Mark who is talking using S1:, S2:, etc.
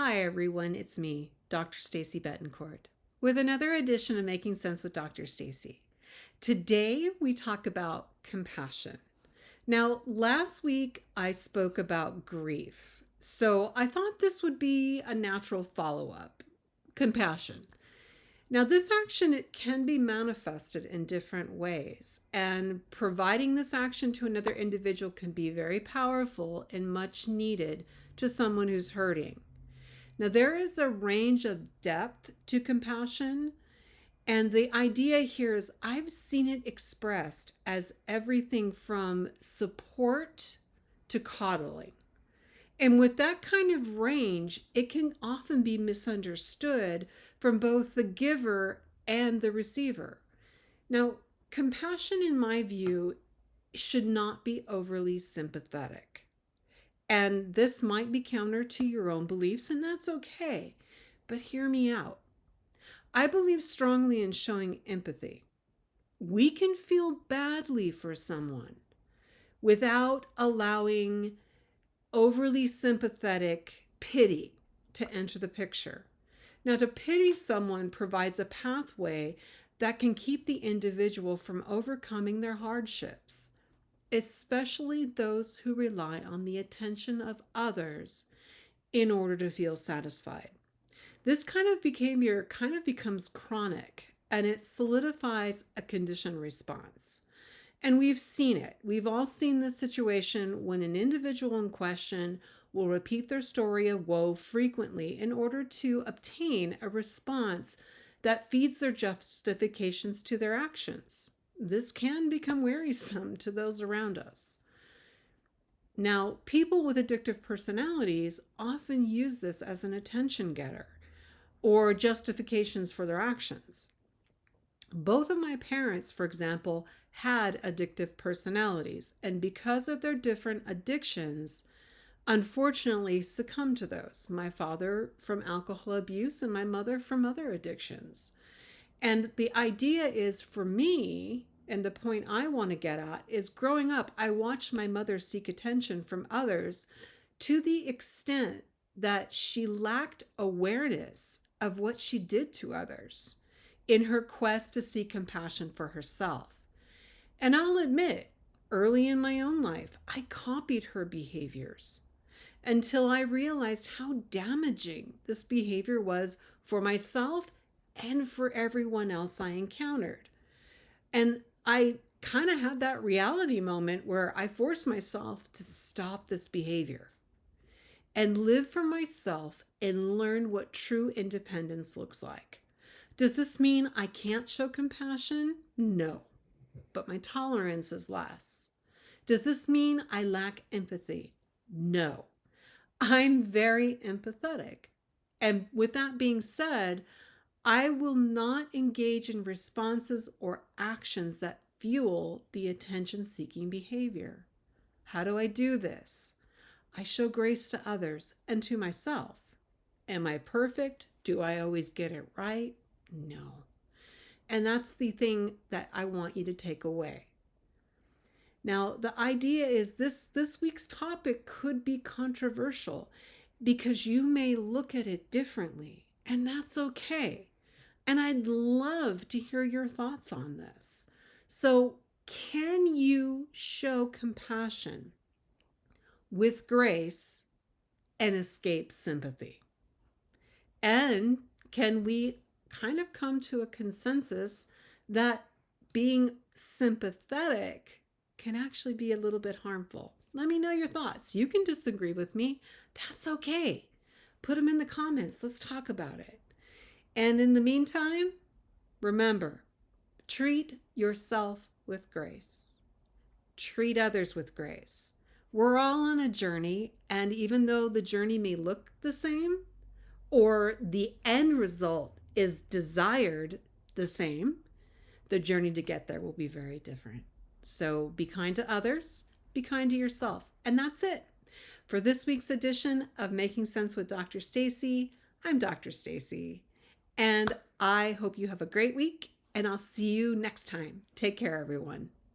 S1: Hi everyone, it's me, Dr. Stacy Betancourt, with another edition of Making Sense with Dr. Stacy. Today we talk about compassion. Now, last week I spoke about grief, so I thought this would be a natural follow-up. Compassion. Now, this action, it can be manifested in different ways, and providing this action to another individual can be very powerful and much needed to someone who's hurting. Now, there is a range of depth to compassion, and the idea here is I've seen it expressed as everything from support to coddling. And with that kind of range, it can often be misunderstood from both the giver and the receiver. Now, compassion, in my view, should not be overly sympathetic. And this might be counter to your own beliefs, and that's okay. But hear me out. I believe strongly in showing empathy. We can feel badly for someone without allowing overly sympathetic pity to enter the picture. Now, to pity someone provides a pathway that can keep the individual from overcoming their hardships, especially those who rely on the attention of others in order to feel satisfied. This kind of becomes chronic, and it solidifies a conditioned response. And we've seen it. We've all seen this situation when an individual in question will repeat their story of woe frequently in order to obtain a response that feeds their justifications to their actions. This can become wearisome to those around us. Now, people with addictive personalities often use this as an attention getter or justifications for their actions. Both of my parents, for example, had addictive personalities, and because of their different addictions, unfortunately succumbed to those. My father from alcohol abuse and my mother from other addictions. And the idea is for me, and the point I want to get at, is growing up, I watched my mother seek attention from others to the extent that she lacked awareness of what she did to others in her quest to seek compassion for herself. And I'll admit, early in my own life, I copied her behaviors until I realized how damaging this behavior was for myself and for everyone else I encountered. And I kind of had that reality moment where I forced myself to stop this behavior and live for myself and learn what true independence looks like. Does this mean I can't show compassion? No, but my tolerance is less. Does this mean I lack empathy? No, I'm very empathetic. And with that being said, I will not engage in responses or actions that fuel the attention-seeking behavior. How do I do this? I show grace to others and to myself. Am I perfect? Do I always get it right? No. And that's the thing that I want you to take away. Now, the idea is this week's topic could be controversial because you may look at it differently, and that's okay. And I'd love to hear your thoughts on this. So, can you show compassion with grace and escape sympathy? And can we kind of come to a consensus that being sympathetic can actually be a little bit harmful? Let me know your thoughts. You can disagree with me. That's okay. Put them in the comments. Let's talk about it. And in the meantime, remember, treat yourself with grace. Treat others with grace. We're all on a journey, and even though the journey may look the same, or the end result is desired the same, the journey to get there will be very different. So be kind to others, be kind to yourself. And that's it. For this week's edition of Making Sense with Dr. Stacy, I'm Dr. Stacy. And I hope you have a great week, and I'll see you next time. Take care, everyone.